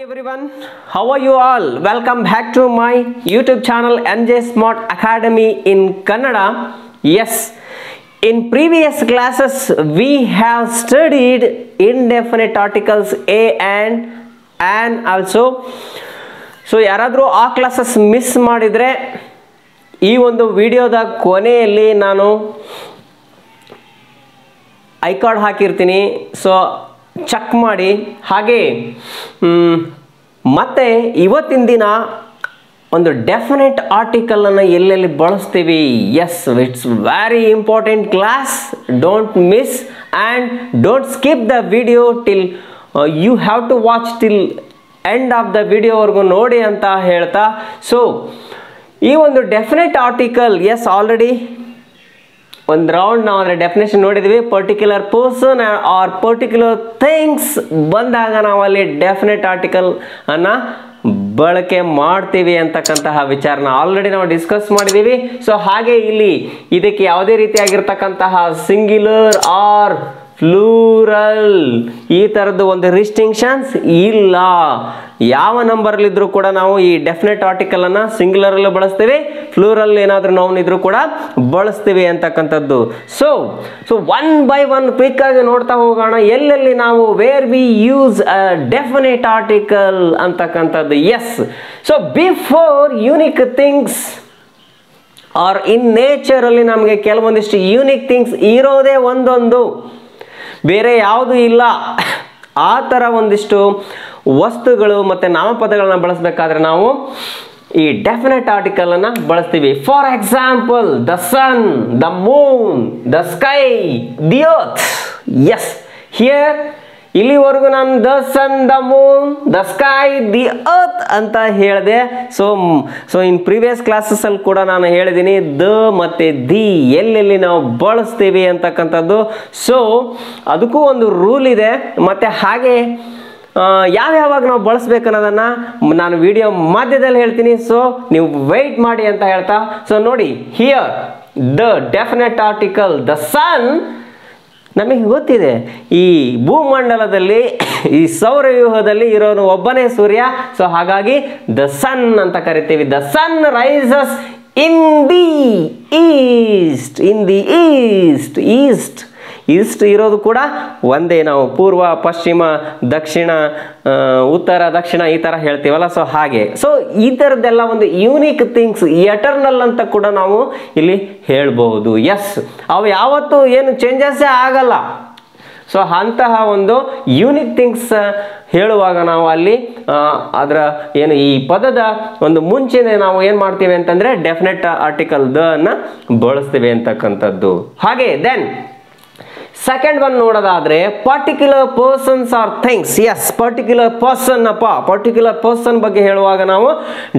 Everyone, how are you all? Welcome back to my YouTube channel NJ Smart Academy in Kannada. Yes, in previous classes we have studied indefinite articles a and also. So ಯಾರಾದರೂ ಆ classes miss ಮಾಡಿದರೆ ಈ ಒಂದು ವಿಡಿಯೋದ ಕೊನೆಯಲ್ಲಿ ನಾನು I card ಹಾಕಿರ್ತೀನಿ. So check ಮಾಡಿ. ಹಾಗೆ ಮತ್ತೆ ಇವತ್ತಿನ ದಿನ ಒಂದು ಡೆಫಿನೆಟ್ ಆರ್ಟಿಕಲನ್ನು ಎಲ್ಲೆಲ್ಲಿ ಬಳಸ್ತೀವಿ. Yes, it's very important class. Don't miss and don't skip the video till you have to watch till end of the ವಿಡಿಯೋವರೆಗೂ ನೋಡಿ ಅಂತ ಹೇಳ್ತಾ, ಸೊ ಈ ಒಂದು ಡೆಫಿನೆಟ್ ಆರ್ಟಿಕಲ್, ಎಸ್ ಆಲ್ರೆಡಿ ಒಂದು ರೌಂಡ್ ನಾವು ಅದರ ಡೆಫಿನೇಷನ್ ನೋಡಿದ್ವಿ. Particular person or particular things ಬಂದಾಗ ನಾವು ಅಲ್ಲಿ ಡೆಫಿನೆಟ್ ಆರ್ಟಿಕಲ್ ಅನ್ನು ಬಳಕೆ ಮಾಡ್ತೀವಿ ಅಂತಕ್ಕಂತಹ ವಿಚಾರನ ಆಲ್ರೆಡಿ ನಾವು ಡಿಸ್ಕಸ್ ಮಾಡಿದ್ದೀವಿ. ಸೊ ಹಾಗೆ ಇಲ್ಲಿ ಇದಕ್ಕೆ ಯಾವುದೇ ರೀತಿಯಾಗಿರ್ತಕ್ಕಂತಹ ಸಿಂಗ್ಯುಲರ್ ಆರ್ ಫ್ಲೂರಲ್ ಈ ಥರದ್ದು ಒಂದು ರಿಸ್ಟಿಂಕ್ಷನ್ಸ್ ಇಲ್ಲ. ಯಾವ ನಂಬರಲ್ಲಿದ್ದರೂ ಕೂಡ ನಾವು ಈ ಡೆಫಿನೆಟ್ ಆರ್ಟಿಕಲನ್ನು ಸಿಂಗ್ಯುಲರಲ್ಲೂ ಬಳಸ್ತೀವಿ, ಫ್ಲೂರಲ್ ಏನಾದರೂ ನೌನ್ ಇದ್ರೂ ಕೂಡ ಬಳಸ್ತೀವಿ ಅಂತಕ್ಕಂಥದ್ದು. So one by one quick ಆಗಿ ನೋಡ್ತಾ ಹೋಗೋಣ ಎಲ್ಲೆಲ್ಲಿ ನಾವು where we use a definite article ಅಂತಕ್ಕಂಥದ್ದು. Yes, so before unique things are in ನೇಚರಲ್ಲಿ ನಮಗೆ ಕೆಲವೊಂದಿಷ್ಟು ಯೂನಿಕ್ ಥಿಂಗ್ಸ್ ಇರೋದೇ ಒಂದೊಂದು, ಬೇರೆ ಯಾವುದು ಇಲ್ಲ. ಆ ಥರ ಒಂದಿಷ್ಟು ವಸ್ತುಗಳು ಮತ್ತು ನಾಮಪದಗಳನ್ನ ಬಳಸಬೇಕಾದ್ರೆ ನಾವು ಈ ಡೆಫಿನೆಟ್ ಆರ್ಟಿಕಲನ್ನು ಬಳಸ್ತೀವಿ. For example, the sun, the moon, the sky, the earth. Yes, here ಇಲ್ಲಿವರೆಗೂ ನಾನು the sun, the moon, the sky, the earth ಅಂತ ಹೇಳಿದೆ. ಸೊ ಇನ್ ಪ್ರೀವಿಯಸ್ ಕ್ಲಾಸಸ್ಸಲ್ಲಿ ಕೂಡ ನಾನು ಹೇಳಿದ್ದೀನಿ ದ ಮತ್ತು ದಿ ಎಲ್ಲೆಲ್ಲಿ ನಾವು ಬಳಸ್ತೀವಿ ಅಂತಕ್ಕಂಥದ್ದು. ಸೊ ಅದಕ್ಕೂ ಒಂದು ರೂಲ್ ಇದೆ. ಮತ್ತು ಹಾಗೆ ಯಾವ್ಯಾವಾಗ ನಾವು ಬಳಸ್ಬೇಕು ಅನ್ನೋದನ್ನು ನಾನು ವಿಡಿಯೋ ಮಧ್ಯದಲ್ಲಿ ಹೇಳ್ತೀನಿ. ಸೊ ನೀವು ವೆಯ್ಟ್ ಮಾಡಿ ಅಂತ ಹೇಳ್ತಾ, ಸೊ ನೋಡಿ here the definite article the sun. ನಮಗೆ ಗೊತ್ತಿದೆ ಈ ಭೂಮಂಡಲದಲ್ಲಿ ಈ ಸೌರವ್ಯೂಹದಲ್ಲಿ ಇರೋನು ಒಬ್ಬನೇ ಸೂರ್ಯ. ಸೊ ಹಾಗಾಗಿ ದ ಸನ್ ಅಂತ ಕರಿತೀವಿ. The sun rises in the east. East ಇರೋದು ಕೂಡ ಒಂದೇ. ನಾವು ಪೂರ್ವ, ಪಶ್ಚಿಮ, ದಕ್ಷಿಣ, ಉತ್ತರ, ದಕ್ಷಿಣ ಈ ಥರ ಹೇಳ್ತೀವಲ್ಲ. ಸೊ ಹಾಗೆ, ಸೊ ಈ ಥರದ್ದೆಲ್ಲ ಒಂದು ಯೂನಿಕ್ ಥಿಂಗ್ಸ್, ಎಟರ್ನಲ್ ಅಂತ ಕೂಡ ನಾವು ಇಲ್ಲಿ ಹೇಳ್ಬೋದು. ಎಸ್, ಅವು ಯಾವತ್ತೂ ಏನು ಚೇಂಜಸ್ಸೇ ಆಗಲ್ಲ. ಸೊ ಅಂತಹ ಒಂದು ಯೂನಿಕ್ ಥಿಂಗ್ಸ್ ಹೇಳುವಾಗ ನಾವು ಅಲ್ಲಿ ಅದರ ಏನು ಈ ಪದದ ಒಂದು ಮುಂಚೆನೆ ನಾವು ಏನು ಮಾಡ್ತೀವಿ ಅಂತಂದರೆ ಡೆಫಿನೆಟ್ ಆರ್ಟಿಕಲ್ ದ ಅನ್ನು ಬಳಸ್ತೀವಿ ಅಂತಕ್ಕಂಥದ್ದು. ಹಾಗೆ ದೆನ್ ಸೆಕೆಂಡ್ ಒನ್ ನೋಡೋದಾದ್ರೆ particular persons or things. Yes, particular person ಬಗ್ಗೆ ಹೇಳುವಾಗ ನಾವು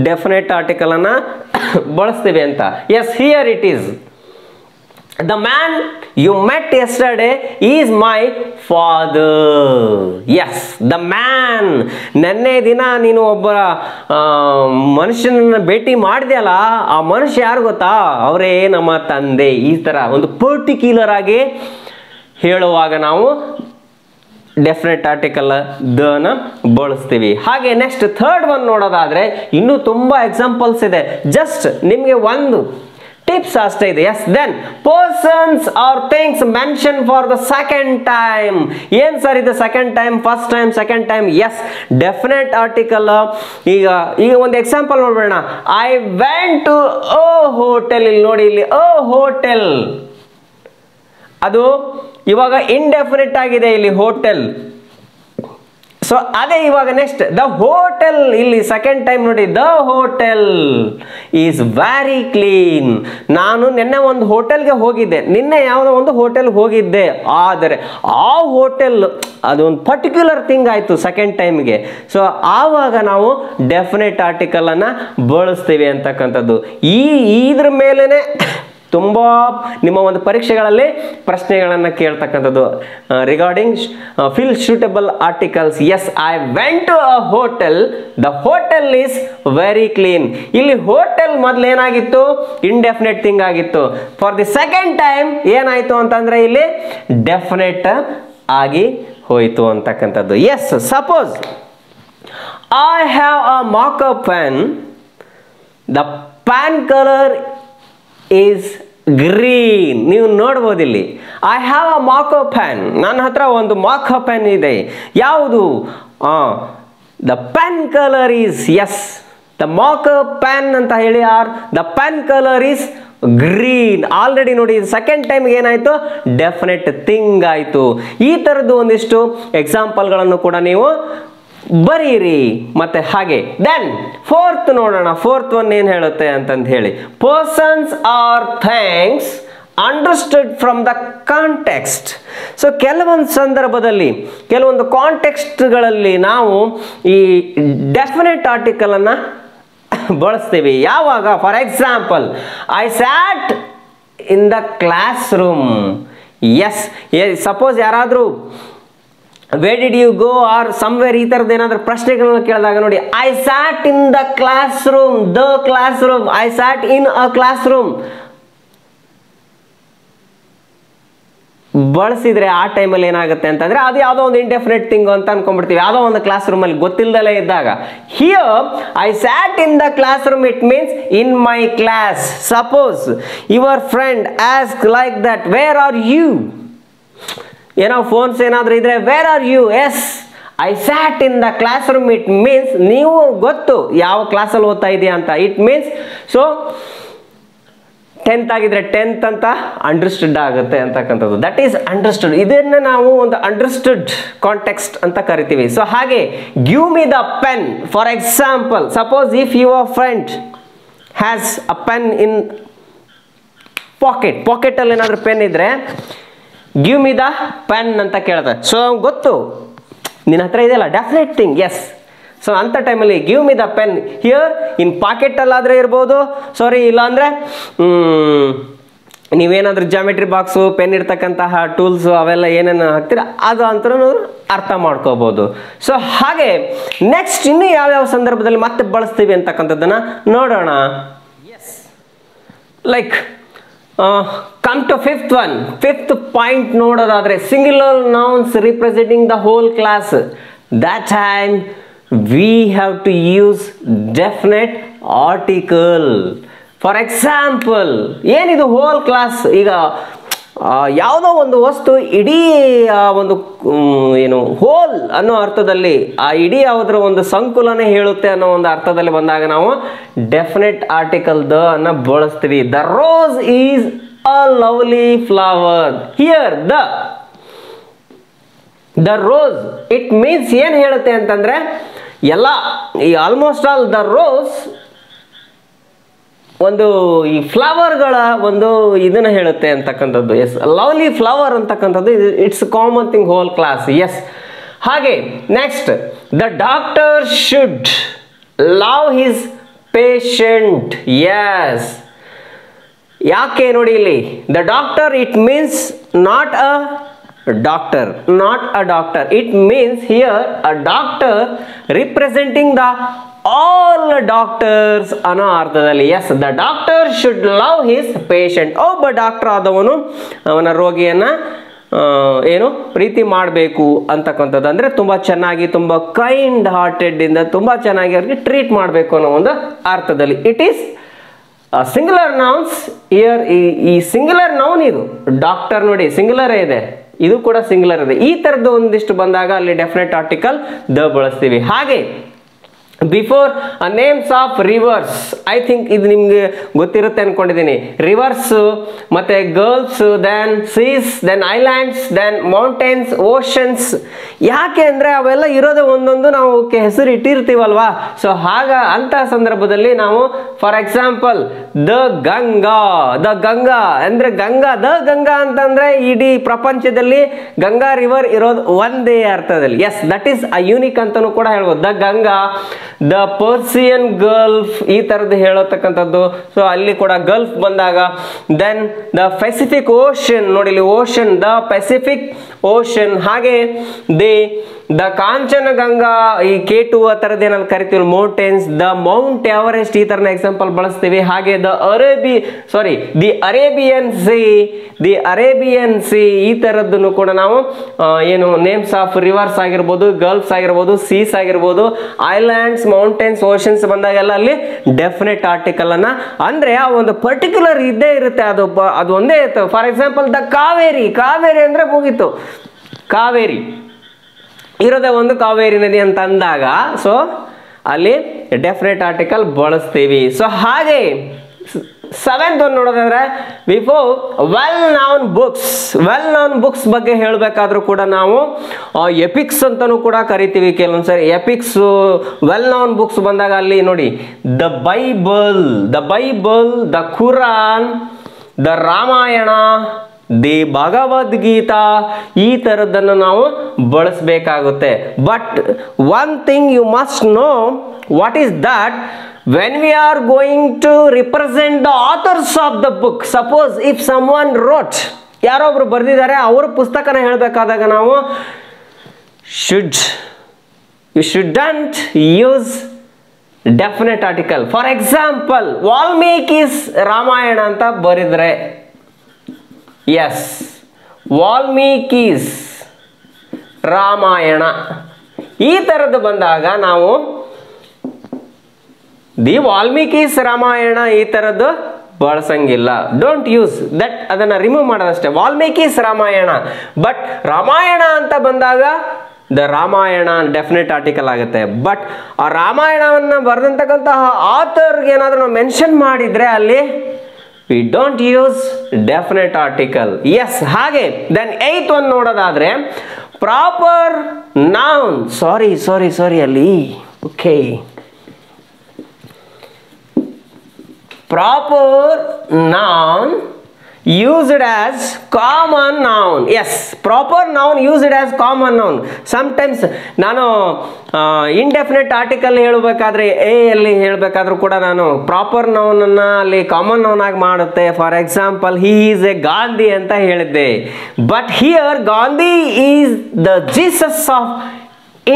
ಡೆಫಿನೆಟ್ ಆರ್ಟಿಕಲ್ ಅನ್ನ ಬಳಸ್ತೀವಿ ಅಂತ. Yes, here it is the man you met yesterday is my father. Yes, the man, ನೆನ್ನೆ ದಿನ ನೀನು ಒಬ್ಬ ಮನುಷ್ಯನನ್ನ ಭೇಟಿ ಮಾಡಿದೆಯಲ್ಲ, ಆ ಮನುಷ್ಯ ಯಾರು ಗೊತ್ತಾ? ಅವರೇ ನಮ್ಮ ತಂದೆ. ಈ ಥರ ಒಂದು ಪರ್ಟಿಕ್ಯುಲರ್ ಆಗಿ ಹೇಳುವಾಗ ನಾವು ಡೆಫಿನೆಟ್ ಆರ್ಟಿಕಲ್ ದನ ಬಳಸ್ತೀವಿ. ಹಾಗೆ ನೆಕ್ಸ್ಟ್ ಥರ್ಡ್ ಒನ್ ನೋಡೋದಾದ್ರೆ ಇನ್ನೂ ತುಂಬ ಎಕ್ಸಾಂಪಲ್ಸ್ ಇದೆ. ಜಸ್ಟ್ ನಿಮಗೆ ಒಂದು ಟಿಪ್ಸ್ ಅಷ್ಟೇ ಇದೆ. Yes, then persons or things mention for the second time. ಏನ್ ಸರ್ ಇದು second time, first time, second time? Yes, definite article. ಈಗ ಒಂದು ಎಕ್ಸಾಂಪಲ್ ನೋಡೋಣ. I went to a hotel. ಇಲ್ಲಿ ನೋಡಿ, ಇಲ್ಲಿ ಅ ಹೋಟೆಲ್ ಅದು ಇವಾಗ ಇಂಡೆಫಿನಿಟ್ ಆಗಿದೆ ಇಲ್ಲಿ ಹೋಟೆಲ್. ಸೊ ಅದೇ ಇವಾಗ ನೆಕ್ಸ್ಟ್ ದ ಹೋಟೆಲ್. ಇಲ್ಲಿ ಸೆಕೆಂಡ್ ಟೈಮ್ ನೋಡಿ, the hotel is very clean. ನಾನು ನಿನ್ನೆ ಒಂದು ಹೋಟೆಲ್ಗೆ ಹೋಗಿದ್ದೆ, ನಿನ್ನೆ ಯಾವುದೋ ಒಂದು ಹೋಟೆಲ್ಗೆ ಹೋಗಿದ್ದೆ, ಆದರೆ ಆ ಹೋಟೆಲ್ ಅದೊಂದು ಪರ್ಟಿಕ್ಯುಲರ್ ಥಿಂಗ್ ಆಯಿತು ಸೆಕೆಂಡ್ ಟೈಮ್ಗೆ. ಸೊ ಆವಾಗ ನಾವು ಡೆಫಿನೆಟ್ ಆರ್ಟಿಕಲನ್ನು ಬಳಸ್ತೀವಿ ಅಂತಕ್ಕಂಥದ್ದು. ಇದ್ರ ಮೇಲೇ ತುಂಬ ನಿಮ್ಮ ಒಂದು ಪರೀಕ್ಷೆಗಳಲ್ಲಿ ಪ್ರಶ್ನೆಗಳನ್ನು ಕೇಳ್ತಕ್ಕಂಥದ್ದು regarding fill suitable articles. Yes, I went to a hotel, the hotel is very clean. ಇಲ್ಲಿ ಹೋಟೆಲ್ ಮೊದಲು ಏನಾಗಿತ್ತು, ಇಂಡೆಫಿನೆಟ್ ಥಿಂಗ್ ಆಗಿತ್ತು. ಫಾರ್ ದಿ ಸೆಕೆಂಡ್ ಟೈಮ್ ಏನಾಯ್ತು ಅಂತಂದ್ರೆ ಇಲ್ಲಿ ಡೆಫಿನೆಟ್ ಆಗಿ ಹೋಯಿತು ಅಂತಕ್ಕಂಥದ್ದು. Yes, suppose I have a marker pen, the pen colour is green. ನೀವು ನೋಡ್ಬೋದು ಇಲ್ಲಿ I have a marker pen, ನನ್ನ ಹತ್ರ ಒಂದು ಮಾರ್ಕರ್ ಪೆನ್ ಇದೆ. ಯಾವುದು? The pen colour is, S, the marker pen ಅಂತ ಹೇಳಿ are the pen colour is green. Already ನೋಡಿ ಸೆಕೆಂಡ್ ಟೈಮ್ ಏನಾಯ್ತು, ಡೆಫಿನೆಟ್ ಥಿಂಗ್ ಆಯಿತು. ಈ ಥರದ್ದು ಒಂದಿಷ್ಟು ಎಕ್ಸಾಂಪಲ್ಗಳನ್ನು ಕೂಡ ನೀವು ಬರೀರಿ. ಮತ್ತೆ ಹಾಗೆ ದೆನ್ ಫೋರ್ತ್ ನೋಡೋಣ. ಫೋರ್ತ್ ಒನ್ ಏನು ಹೇಳುತ್ತೆ ಅಂತಂದು ಹೇಳಿ, persons or things understood from the context. So ಕೆಲವೊಂದು ಸಂದರ್ಭದಲ್ಲಿ ಕೆಲವೊಂದು ಕಾಂಟೆಕ್ಸ್ಟ್ಗಳಲ್ಲಿ ನಾವು ಈ ಡೆಫಿನೆಟ್ ಆರ್ಟಿಕಲ್ ಅನ್ನ ಬಳಸ್ತೀವಿ. ಯಾವಾಗ? For example, I sat in the classroom. Yes, suppose ಯಾರಾದರೂ where did you go or somewhere ಈ ಥರದ್ದು ಏನಾದರೂ ಪ್ರಶ್ನೆಗಳನ್ನ ಕೇಳಿದಾಗ ನೋಡಿ, I sat in the classroom, the classroom, I sat in a classroom ಬಳಸಿದ್ರೆ ಆ ಟೈಮಲ್ಲಿ ಏನಾಗುತ್ತೆ ಅಂತಂದ್ರೆ ಅದು ಯಾವುದೋ ಒಂದು ಇಂಡೆಫಿನೆಟ್ ಥಿಂಗ್ ಅಂತ ಅನ್ಕೊಂಡ್ಬಿಡ್ತೀವಿ, ಯಾವುದೋ ಒಂದು ಕ್ಲಾಸ್ ರೂಮಲ್ಲಿ ಗೊತ್ತಿಲ್ಲದಲೇ ಇದ್ದಾಗ. Here I sat in the classroom, it means in my class. Suppose your friend ask like that, where are you? ಏನೋ ಫೋನ್ಸ್ ಏನಾದರೂ ಇದ್ರೆ where are you? Yes, I sat in the classroom, it means ನೀವು ಗೊತ್ತು ಯಾವ ಕ್ಲಾಸಲ್ಲಿ ಓದ್ತಾ ಇದೆಯಾ ಅಂತ. ಇಟ್ ಮೀನ್ಸ್ ಸೊ 10th ಆಗಿದ್ರೆ 10th ಅಂತ ಅಂಡರ್ಸ್ಟುಡ್ ಆಗುತ್ತೆ ಅಂತಕ್ಕಂಥದ್ದು. That is understood. ಇದನ್ನು ನಾವು ಒಂದು ಅಂಡರ್ಸ್ಟುಡ್ ಕಾಂಟೆಕ್ಸ್ಟ್ ಅಂತ ಕರಿತೀವಿ. ಸೊ ಹಾಗೆ give me the pen. For example, suppose if your friend has a pen in ಪಾಕೆಟಲ್ಲಿ ಏನಾದರೂ ಪೆನ್ ಇದ್ರೆ ಗಿವ್ ಮಿ ದ ಪೆನ್ ಅಂತ ಕೇಳ್ತಾರೆ. ಸೊ ಗೊತ್ತು ನಿನ್ನ ಹತ್ರ ಇದೆಯಲ್ಲ, ಡೆಫಿನೆಟ್ ಥಿಂಗ್. ಎಸ್, ಸೊ ಅಂಥ ಟೈಮಲ್ಲಿ give me the pen. Here in ಪಾಕೆಟಲ್ಲಾದರೆ ಇರ್ಬೋದು, ಸಾರಿ, ಇಲ್ಲಾಂದರೆ ನೀವೇನಾದರೂ ಜಾಮೆಟ್ರಿ ಬಾಕ್ಸು, ಪೆನ್ ಇರ್ತಕ್ಕಂತಹ ಟೂಲ್ಸು ಅವೆಲ್ಲ ಏನೇನು ಹಾಕ್ತೀರ ಅದು ಅಂತಲೂ ಅರ್ಥ ಮಾಡ್ಕೋಬೋದು. ಸೊ ಹಾಗೆ ನೆಕ್ಸ್ಟ್ ಇನ್ನೂ ಯಾವ್ಯಾವ ಸಂದರ್ಭದಲ್ಲಿ ಮತ್ತೆ ಬಳಸ್ತೀವಿ ಅಂತಕ್ಕಂಥದ್ದನ್ನು ನೋಡೋಣ. Yes, like come to fifth one. Fifth point ನೋಡೋದಾದರೆ singular nouns representing the whole class. That time we have to use definite article. For example, ಏನಿದು ಹೋಲ್ ಕ್ಲಾಸ್? ಈಗ ಯಾವುದೋ ಒಂದು ವಸ್ತು ಇಡೀ ಒಂದು ಏನು ಹೋಲ್ ಅನ್ನೋ ಅರ್ಥದಲ್ಲಿ, ಆ ಇಡೀ ಯಾವುದರ ಒಂದು ಸಂಕುಲನೆ ಹೇಳುತ್ತೆ ಅನ್ನೋ ಒಂದು ಅರ್ಥದಲ್ಲಿ ಬಂದಾಗ ನಾವು ಡೆಫಿನೆಟ್ ಆರ್ಟಿಕಲ್ ದ ಅನ್ನ ಬಳಸ್ತೀವಿ. The rose is a lovely flower. Here the rose it means ಏನು ಹೇಳುತ್ತೆ ಅಂತಂದ್ರೆ ಎಲ್ಲ ಈ ಆಲ್ಮೋಸ್ಟ್ ಆಲ್ ದ ರೋಸ್ ಒಂದು ಈ ಫ್ಲವರ್ಗಳ ಒಂದು ಇದನ್ನ ಹೇಳುತ್ತೆ ಅಂತಕ್ಕಂಥದ್ದು. ಎಸ್, ಲವ್ಲಿ ಫ್ಲವರ್ ಅಂತಕ್ಕಂಥದ್ದು it's common thing whole class. Yes, ಹಾಗೆ next the doctor should love his patient. Yes, ಯಾಕೆ ನೋಡಿ ಇಲ್ಲಿ the doctor it means not a doctor, not a doctor. It means here a doctor representing the all doctors ಅನ್ನೋ ಅರ್ಥದಲ್ಲಿ. Yes, the doctor should love his patient. ಒಬ್ಬ doctor ಆದವನು ಅವನ ರೋಗಿಯನ್ನ ಏನು ಪ್ರೀತಿ ಮಾಡಬೇಕು ಅಂತಕ್ಕಂಥದ್ದು. ಅಂದರೆ ತುಂಬ ಚೆನ್ನಾಗಿ, ತುಂಬ ಕೈಂಡ್ ಹಾರ್ಟೆಡ್ ಇಂದ ತುಂಬ ಚೆನ್ನಾಗಿ ಅವ್ರಿಗೆ ಟ್ರೀಟ್ ಮಾಡಬೇಕು ಅನ್ನೋ ಒಂದು ಅರ್ಥದಲ್ಲಿ. It is singular nouns. Year ಈ ಸಿಂಗ್ಯುಲರ್ ನೌನ್ ಇದು ಡಾಕ್ಟರ್ ನೋಡಿ ಸಿಂಗ್ಯುಲರೇ ಇದೆ, ಇದು ಕೂಡ ಸಿಂಗ್ಯುಲರ್ ಇದೆ. ಈ ಥರದ್ದು ಒಂದಿಷ್ಟು ಬಂದಾಗ ಅಲ್ಲಿ ಡೆಫಿನೆಟ್ ಆರ್ಟಿಕಲ್ ದ ಬಳಸ್ತೀವಿ. ಹಾಗೆ before names of rivers, I think ಇದು ನಿಮ್ಗೆ ಗೊತ್ತಿರುತ್ತೆ ಅನ್ಕೊಂಡಿದ್ದೀನಿ. ರಿವರ್ಸ್ ಮತ್ತೆ gulfs, then seas, then islands, then mountains, oceans. ಯಾಕೆ ಅಂದರೆ ಅವೆಲ್ಲ ಇರೋದು ಒಂದೊಂದು ನಾವು ಹೆಸರು ಇಟ್ಟಿರ್ತೀವಲ್ವಾ. ಸೊ ಅಂಥ ಸಂದರ್ಭದಲ್ಲಿ ನಾವು ಫಾರ್ ಎಕ್ಸಾಂಪಲ್ ದ ಗಂಗಾ ಅಂದರೆ ದ ಗಂಗಾ ಅಂತಂದ್ರೆ ಇಡೀ ಪ್ರಪಂಚದಲ್ಲಿ ಗಂಗಾ ರಿವರ್ ಇರೋದು ಒಂದೇ ಅರ್ಥದಲ್ಲಿ. Yes, that is a unique ಅಂತಲೂ ಕೂಡ ಹೇಳ್ಬೋದು. The Ganga the Persian Gulf ಈ ತರದ್ದು ಹೇಳತಕ್ಕಂಥದ್ದು. ಸೊ ಅಲ್ಲಿ ಕೂಡ ಗಲ್ಫ್ ಬಂದಾಗ ದೆನ್ ದ ಪೆಸಿಫಿಕ್ ಓಷನ್, ನೋಡಿ ಇಲ್ಲಿ ಓಷನ್, ದ ಪೆಸಿಫಿಕ್ ಓಷನ್. ಹಾಗೆ ದ ಕಾಂಚನಗಂಗಾ, ಈ K2 ಆ ಥರದ್ದು ಏನಾದ್ರು ಕರಿತೀವಿ ಮೌಂಟೇನ್ಸ್, ದ ಮೌಂಟ್ ಎವರೆಸ್ಟ್ ಈ ಥರನ ಎಕ್ಸಾಂಪಲ್ ಬಳಸ್ತೀವಿ. ಹಾಗೆ ದಿ ಅರೇಬಿಯನ್ ಸಿ ಈ ಥರದ್ದನ್ನು ಕೂಡ ನಾವು ಏನು ನೇಮ್ಸ್ ಆಫ್ ರಿವರ್ಸ್ ಆಗಿರ್ಬೋದು, ಗಲ್ಫ್ಸ್ ಆಗಿರ್ಬೋದು, ಸೀಸ್ ಆಗಿರ್ಬೋದು, ಐಲ್ಯಾಂಡ್ಸ್, ಮೌಂಟೇನ್ಸ್, ಓಷನ್ಸ್ ಬಂದಾಗೆಲ್ಲ ಅಲ್ಲಿ ಡೆಫಿನೆಟ್ ಆರ್ಟಿಕಲ್ ಅನ್ನ, ಅಂದ್ರೆ ಆ ಒಂದು ಪರ್ಟಿಕ್ಯುಲರ್ ಇದ್ದೇ ಇರುತ್ತೆ, ಅದು ಒಂದೇ ಇರುತ್ತೆ. ಫಾರ್ ಎಕ್ಸಾಂಪಲ್ ದ ಕಾವೇರಿ ಅಂದ್ರೆ ಮುಗೀತು, ಕಾವೇರಿ ಇರೋದೇ ಒಂದು ಕಾವೇರಿ ನದಿ ಅಂತ ಅಂದಾಗ ಸೊ ಅಲ್ಲಿ ಡೆಫಿನೆಟ್ ಆರ್ಟಿಕಲ್ ಬಳಸ್ತೀವಿ. ಸೊ ಹಾಗೆ 7th ಒಂದು ನೋಡೋದಾದ್ರೆ ಬಿಫೋರ್ ವೆಲ್ ನೌನ್ ಬುಕ್ಸ್ ಬಗ್ಗೆ ಹೇಳಬೇಕಾದ್ರೂ ಕೂಡ ನಾವು ಎಪಿಕ್ಸ್ ಅಂತಾನೂ ಕೂಡ ಕರಿತೀವಿ ಕೆಲವೊಂದ್ಸರಿ. ಎಪಿಕ್ಸ್ ವೆಲ್ ನೌನ್ ಬುಕ್ಸ್ ಬಂದಾಗ ಅಲ್ಲಿ ನೋಡಿ the Bible, the Quran, the Ramayana, the Bhagavad Gita ಈ ಥರದ್ದನ್ನು ನಾವು ಬಳಸಬೇಕಾಗುತ್ತೆ. But one thing you must know, what is that? when we are going to represent the authors of the book, suppose if someone wrote, ಯಾರೊಬ್ರು ಬರೆದಿದ್ದಾರೆ ಅವರ ಪುಸ್ತಕನ ಹೇಳಬೇಕಾದಾಗ ನಾವು you shouldn't use definite article. For example, ವಾಲ್ಮೀಕಿ's Ramayana ಅಂತ ಬರೆದ್ರೆ, S ವಾಲ್ಮೀಕಿ's Ramayana ಈ ಥರದ್ದು ಬಂದಾಗ ನಾವು ದಿ ವಾಲ್ಮೀಕಿ's ರಾಮಾಯಣ ಈ ಥರದ್ದು ಬಳಸಂಗಿಲ್ಲ. ಡೋಂಟ್ ಯೂಸ್ ದಟ್, ಅದನ್ನು ರಿಮೂವ್ ಮಾಡೋದಷ್ಟೇ. ವಾಲ್ಮೀಕಿ's ರಾಮಾಯಣ. ಬಟ್ ರಾಮಾಯಣ ಅಂತ ಬಂದಾಗ ದ ರಾಮಾಯಣ ಡೆಫಿನೆಟ್ ಆರ್ಟಿಕಲ್ ಆಗುತ್ತೆ. ಬಟ್ ಆ ರಾಮಾಯಣವನ್ನು ಬರೆದಂತಕ್ಕಂತಹ ಆಥರ್ಗೆ ಏನಾದರೂ ನಾವು ಮೆನ್ಷನ್ ಮಾಡಿದರೆ ಅಲ್ಲಿ we don't use definite article. Yes, ಹಾಗೆ ದೆನ್ 8th ಒಂದು ನೋಡೋದಾದ್ರೆ ಪ್ರಾಪರ್ ನೌನ್, ಸಾರಿ ಅಲ್ಲಿ okay, proper noun used as common noun. Yes, proper noun used as common noun. Sometimes ನಾನು indefinite article ಹೇಳಬೇಕಾದ್ರೆ ಎ ಅಲ್ಲಿ ಹೇಳಬೇಕಾದ್ರೂ ಕೂಡ ನಾನು ಪ್ರಾಪರ್ ನೌನ್ ಅನ್ನ ಅಲ್ಲಿ ಕಾಮನ್ ನೌನ್ ಆಗಿ ಮಾಡುತ್ತೆ. For example he is A Gandhi ಅಂತ ಹೇಳಿದ್ದೆ. But here Gandhi is the Jesus of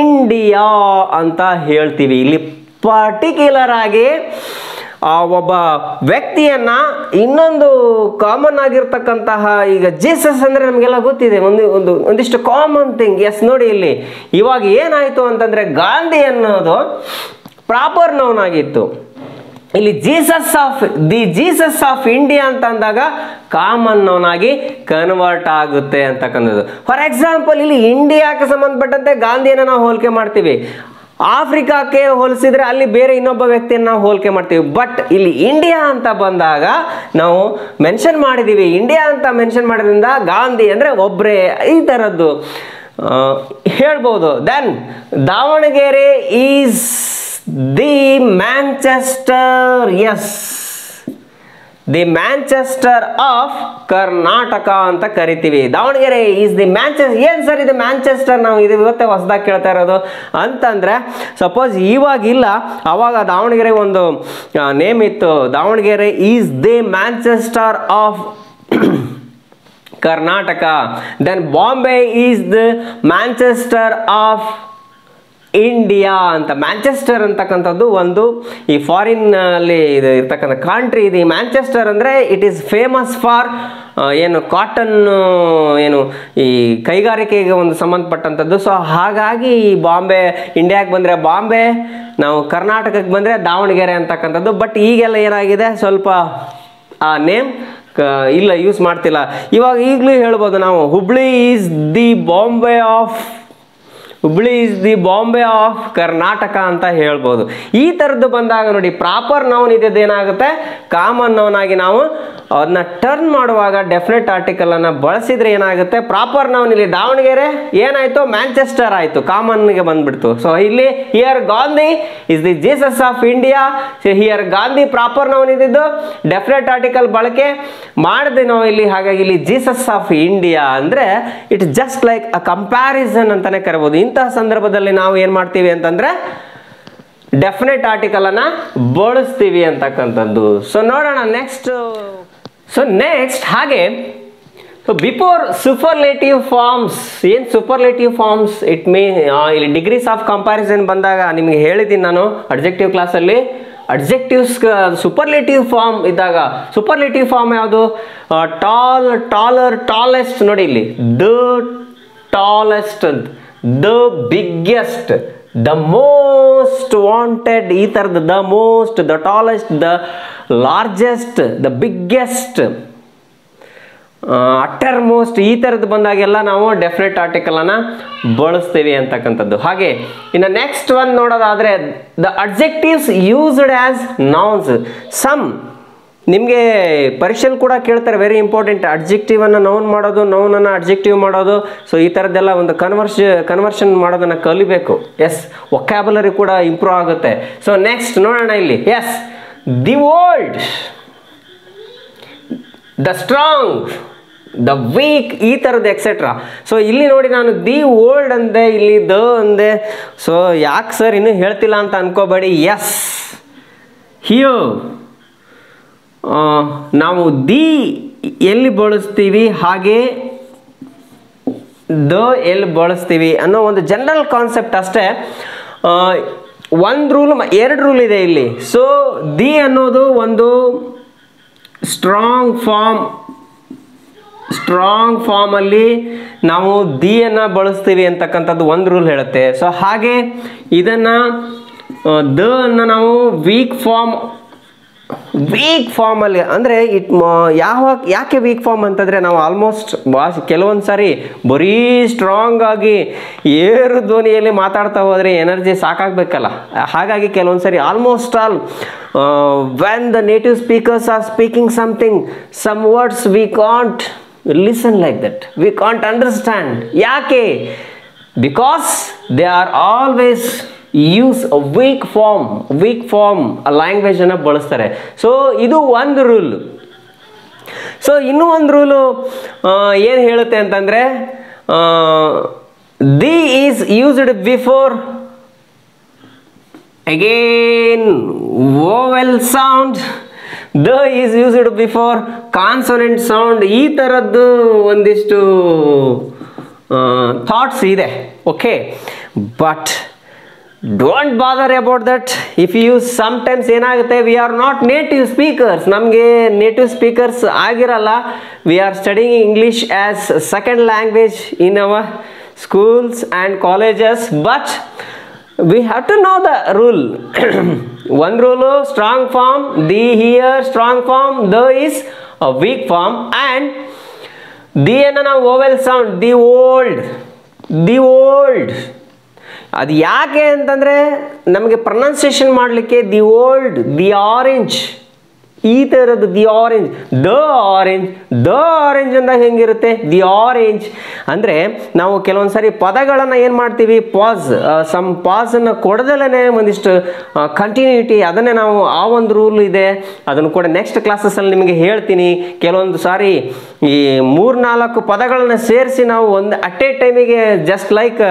India ಅಂತ ಹೇಳ್ತೀವಿ. ಇಲ್ಲಿ ಪರ್ಟಿಕ್ಯುಲರ್ ಆಗಿ ಒಬ್ಬ ವ್ಯಕ್ತಿಯನ್ನ ಇನ್ನೊಂದು ಕಾಮನ್ ಆಗಿರ್ತಕ್ಕಂತಹ, ಈಗ ಜೀಸಸ್ ಅಂದ್ರೆ ನಮಗೆಲ್ಲ ಗೊತ್ತಿದೆ, ಒಂದಿಷ್ಟು ಕಾಮನ್ ಥಿಂಗ್. ಎಸ್, ನೋಡಿ ಇಲ್ಲಿ ಇವಾಗ ಏನಾಯ್ತು ಅಂತಂದ್ರೆ ಗಾಂಧಿ ಅನ್ನೋದು ಪ್ರಾಪರ್ ನೌನ್ ಆಗಿತ್ತು. ಇಲ್ಲಿ ಜೀಸಸ್ ಆಫ್ ಇಂಡಿಯಾ ಅಂತ ಅಂದಾಗ ಕಾಮನ್ ನೌನ್ ಆಗಿ ಕನ್ವರ್ಟ್ ಆಗುತ್ತೆ ಅಂತಕ್ಕಂಥದ್ದು. ಫಾರ್ ಎಕ್ಸಾಂಪಲ್ ಇಲ್ಲಿ ಇಂಡಿಯಾಕ್ಕೆ ಸಂಬಂಧಪಟ್ಟಂತೆ ಗಾಂಧಿಯನ್ನು ನಾವು ಹೋಲಿಕೆ ಮಾಡ್ತೀವಿ, ಆಫ್ರಿಕಾಕ್ಕೆ ಹೋಲಿಸಿದ್ರೆ ಅಲ್ಲಿ ಬೇರೆ ಇನ್ನೊಬ್ಬ ವ್ಯಕ್ತಿಯನ್ನು ನಾವು ಹೋಲಿಕೆ ಮಾಡ್ತೀವಿ. ಬಟ್ ಇಲ್ಲಿ ಇಂಡಿಯಾ ಅಂತ ಬಂದಾಗ ನಾವು ಮೆನ್ಷನ್ ಮಾಡಿದ್ದೀವಿ, ಇಂಡಿಯಾ ಅಂತ ಮೆನ್ಷನ್ ಮಾಡೋದ್ರಿಂದ ಗಾಂಧಿ ಅಂದರೆ ಒಬ್ಬರೇ ಈ ಥರದ್ದು ಹೇಳ್ಬೋದು. Then Davanagere is the Manchester, yes the Manchester of Karnataka ಅಂತ ಕರಿತೀವಿ. Davanagere is the Manchester. ಏನು ಸರ್ ಇದು ಮ್ಯಾಂಚೆಸ್ಟರ್, ನಾವು ಇದು ಇವತ್ತೇ ಹೊಸದಾಗಿ ಕೇಳ್ತಾ ಇರೋದು ಅಂತಂದರೆ, ಸಪೋಸ್ ಇವಾಗಿಲ್ಲ, ಅವಾಗ ದಾವಣಗೆರೆ ಒಂದು ನೇಮ್ ಇತ್ತು, Davanagere is the Manchester of Karnataka. Then Bombay is the Manchester of India ಅಂತ. ಮ್ಯಾಂಚೆಸ್ಟರ್ ಅಂತಕ್ಕಂಥದ್ದು ಒಂದು ಈ ಫಾರಿನ್ ಅಲ್ಲಿ ಇರ್ತಕ್ಕಂಥ ಕಂಟ್ರಿ ಇದು. ಈ ಮ್ಯಾಂಚೆಸ್ಟರ್ ಅಂದರೆ ಇಟ್ ಈಸ್ ಫೇಮಸ್ ಫಾರ್ ಏನು ಕಾಟನ್, ಏನು ಈ ಕೈಗಾರಿಕೆಗೆ ಒಂದು ಸಂಬಂಧಪಟ್ಟಂಥದ್ದು. ಸೊ ಹಾಗಾಗಿ ಈ ಬಾಂಬೆ ಇಂಡಿಯಾಗೆ ಬಂದರೆ ಬಾಂಬೆ, ನಾವು ಕರ್ನಾಟಕಕ್ಕೆ ಬಂದರೆ ದಾವಣಗೆರೆ ಅಂತಕ್ಕಂಥದ್ದು. ಬಟ್ ಈಗೆಲ್ಲ ಏನಾಗಿದೆ, ಸ್ವಲ್ಪ ಆ ನೇಮ್ ಇಲ್ಲ, ಯೂಸ್ ಮಾಡ್ತಿಲ್ಲ. ಈಗಲೂ ಹೇಳ್ಬೋದು ನಾವು Hubli is the Bombay of Karnataka ಅಂತ ಹೇಳ್ಬೋದು. ಈ ಥರದ್ದು ಬಂದಾಗ ನೋಡಿ ಪ್ರಾಪರ್ ನೌನ್ ಇದೇನಾಗುತ್ತೆ, ಕಾಮನ್ ನೌನ್ ಆಗಿ ನಾವು ಅದನ್ನ ಟರ್ನ್ ಮಾಡುವಾಗ ಡೆಫಿನೆಟ್ ಆರ್ಟಿಕಲ್ ಅನ್ನ ಬಳಸಿದ್ರೆ ಏನಾಗುತ್ತೆ, ಪ್ರಾಪರ್ ನೌನ್ ಇಲ್ಲಿ ದಾವಣಗೆರೆ ಏನಾಯ್ತು, ಮ್ಯಾಂಚೆಸ್ಟರ್ ಆಯ್ತು, ಕಾಮನ್ಗೆ ಬಂದ್ಬಿಡ್ತು. ಸೊ ಇಲ್ಲಿ here Gandhi is the Jesus of India. Here Gandhi proper noun ಇದ್ದಿದ್ದು, ಡೆಫಿನೆಟ್ ಆರ್ಟಿಕಲ್ ಬಳಕೆ ಮಾಡಿದೆ ನಾವು ಇಲ್ಲಿ. ಹಾಗಾಗಿ ಇಲ್ಲಿ ಜೀಸಸ್ ಆಫ್ ಇಂಡಿಯಾ ಅಂದ್ರೆ it's just like a comparison ಅಂತಾನೆ ಕರಿಬಹುದು. ಇಂತಹ ಸಂದರ್ಭದಲ್ಲಿ ನಾವು ಏನ್ ಮಾಡ್ತೀವಿ ಅಂತಂದ್ರೆ ಡೆಫಿನೆಟ್ ಆರ್ಟಿಕಲ್ ಅನ್ನ ಬಳಸ್ತೀವಿ ಅಂತಕ್ಕಂಥದ್ದು. ಸೊ ನೋಡೋಣ ನೆಕ್ಸ್ಟ್. ಹಾಗೆ ಬಿಫೋರ್ ಸೂಪರ್ಲೇಟಿವ್ ಫಾರ್ಮ್ಸ್, ಏನು ಸೂಪರ್ಲೇಟಿವ್ ಫಾರ್ಮ್ಸ್ ಇಟ್ ಮೀನ್ ಇಲ್ಲಿ ಡಿಗ್ರೀಸ್ ಆಫ್ ಕಂಪ್ಯಾರಿಸನ್ ಬಂದಾಗ ನಿಮಗೆ ಹೇಳಿದ್ದೀನಿ ನಾನು ಅಡ್ಜೆಕ್ಟಿವ್ ಕ್ಲಾಸಲ್ಲಿ. ಅಡ್ಜೆಕ್ಟಿವ್ಸ್ ಸೂಪರ್ಲೇಟಿವ್ ಫಾರ್ಮ್ ಇದ್ದಾಗ ಸೂಪರ್ಲೇಟಿವ್ ಫಾರ್ಮ್ ಯಾವುದು? Tall, taller, tallest. ನೋಡಿ ಇಲ್ಲಿ ದ ಟಾಲೆಸ್ಟ್ ಅಂತ, the biggest, the most wanted, ಈ ಥರದ್ದು the most, the tallest, the largest, the biggest, utter most, ಈ ಥರದ್ದು ಬಂದಾಗೆಲ್ಲ ನಾವು ಡೆಫಿನೆಟ್ ಆರ್ಟಿಕಲ್ ಅನ್ನ ಬಳಸ್ತೀವಿ ಅಂತಕ್ಕಂಥದ್ದು. ಹಾಗೆ ಇನ್ನು ನೆಕ್ಸ್ಟ್ ಒನ್ ನೋಡೋದಾದ್ರೆ the adjectives used as nouns. Some ನಿಮಗೆ ಪರೀಕ್ಷೆಯಲ್ಲಿ ಕೂಡ ಕೇಳ್ತಾರೆ, ವೆರಿ ಇಂಪಾರ್ಟೆಂಟ್. ಅಡ್ಜೆಕ್ಟಿವ್ ಅನ್ನು ನೌನ್ ಮಾಡೋದು, ನೌನನ್ನು ಅಡ್ಜೆಕ್ಟಿವ್ ಮಾಡೋದು. ಸೊ ಈ ಥರದ್ದೆಲ್ಲ ಒಂದು ಕನ್ವರ್ಷನ್ ಮಾಡೋದನ್ನು ಕಲಿಬೇಕು. ಎಸ್, ವೊಕ್ಯಾಬುಲರಿ ಕೂಡ ಇಂಪ್ರೂವ್ ಆಗುತ್ತೆ. ಸೊ ನೆಕ್ಸ್ಟ್ ನೋಡೋಣ ಇಲ್ಲಿ. Yes, the old, the strong, the weak, ಈ ಥರದ್ದು ಎಕ್ಸೆಟ್ರಾ. ಸೊ ಇಲ್ಲಿ ನೋಡಿ ನಾನು ದಿ ಓಲ್ಡ್ ಅಂದೆ, ಇಲ್ಲಿ ದ ಅಂದೆ. ಸೊ ಯಾಕೆ ಸರ್ ಇನ್ನೂ ಹೇಳ್ತಿಲ್ಲ ಅಂತ ಅನ್ಕೋಬೇಡಿ. ಎಸ್, ಹಿಯೋ ನಾವು ದಿ ಎಲ್ಲಿ ಬಳಸ್ತೀವಿ ಹಾಗೆ ದ ಎಲ್ಲಿ ಬಳಸ್ತೀವಿ ಅನ್ನೋ ಒಂದು ಜನರಲ್ ಕಾನ್ಸೆಪ್ಟ್ ಅಷ್ಟೇ. ಒಂದು ರೂಲ್, ಎರಡು ರೂಲ್ ಇದೆ ಇಲ್ಲಿ. ಸೊ ದಿ ಅನ್ನೋದು ಒಂದು ಸ್ಟ್ರಾಂಗ್ ಫಾರ್ಮಲ್ಲಿ ನಾವು ದಿ ಅನ್ನು ಬಳಸ್ತೀವಿ ಅಂತಕ್ಕಂಥದ್ದು ಒಂದು ರೂಲ್ ಹೇಳುತ್ತೆ. ಸೊ ಹಾಗೆ ಇದನ್ನು ದ ಅನ್ನು ನಾವು ವೀಕ್ ಫಾರ್ಮಲ್ಲಿ ಅಂದರೆ ಯಾಕೆ ವೀಕ್ ಫಾರ್ಮ್ ಅಂತಂದರೆ ನಾವು ಆಲ್ಮೋಸ್ಟ್ ಕೆಲವೊಂದು ಸಾರಿ ಬರೀ ಸ್ಟ್ರಾಂಗ್ ಆಗಿ ಏರು ಧ್ವನಿಯಲ್ಲಿ ಮಾತಾಡ್ತಾ ಹೋದರೆ ಎನರ್ಜಿ ಸಾಕಾಗಬೇಕಲ್ಲ. ಹಾಗಾಗಿ ಕೆಲವೊಂದು ಸಾರಿ almost all when the native speakers are speaking some words we can't listen like that, we can't understand. ಯಾಕೆ? Because they are always use weak form language ಅನ್ನು ಬಳಸ್ತಾರೆ. ಸೊ ಇದು ಒಂದು ರೂಲ್. ಸೊ ಇನ್ನೂ ಒಂದು ರೂಲು ಏನು ಹೇಳುತ್ತೆ ಅಂತಂದರೆ the is used before again vowel sound, the is used before consonant sound. ಈ ಥರದ್ದು ಒಂದಿಷ್ಟು ಥಾಟ್ಸ್ ಇದೆ. Okay, but don't bother about that. If you sometimes ಏನಾಗುತ್ತೆ, we are not native speakers, ನಮಗೆ ನೇಟಿವ್ ಸ್ಪೀಕರ್ಸ್ ಆಗಿರಲ್ಲ. We are studying English as second language in our schools and colleges, but we have to know the rule. One rule, strong form, the here strong form, the is a weak form, and the na vowel sound, the old. ಅದು ಯಾಕೆ ಅಂತಂದರೆ ನಮಗೆ pronunciation ಮಾಡಲಿಕ್ಕೆ the old, the orange, ಈ ಥರದ್ದು the orange, the orange ಅಂದಾಗ ಹೆಂಗಿರುತ್ತೆ? The orange ಅಂದರೆ ನಾವು ಕೆಲವೊಂದು ಸಾರಿ ಪದಗಳನ್ನು ಏನು ಮಾಡ್ತೀವಿ, ಪಾಸನ್ನು ಕೊಡದಲ್ಲೇ ಒಂದಿಷ್ಟು ಕಂಟಿನ್ಯೂಟಿ, ಅದನ್ನೇ ನಾವು ಆ ಒಂದು ರೂಲ್ ಇದೆ, ಅದನ್ನು ಕೂಡ ನೆಕ್ಸ್ಟ್ ಕ್ಲಾಸಸ್ಸಲ್ಲಿ ನಿಮಗೆ ಹೇಳ್ತೀನಿ. ಕೆಲವೊಂದು ಸಾರಿ ಈ 3-4 ಪದಗಳನ್ನು ಸೇರಿಸಿ ನಾವು ಒಂದು ಅಟ್ ಎ ಟೈಮಿಗೆ just like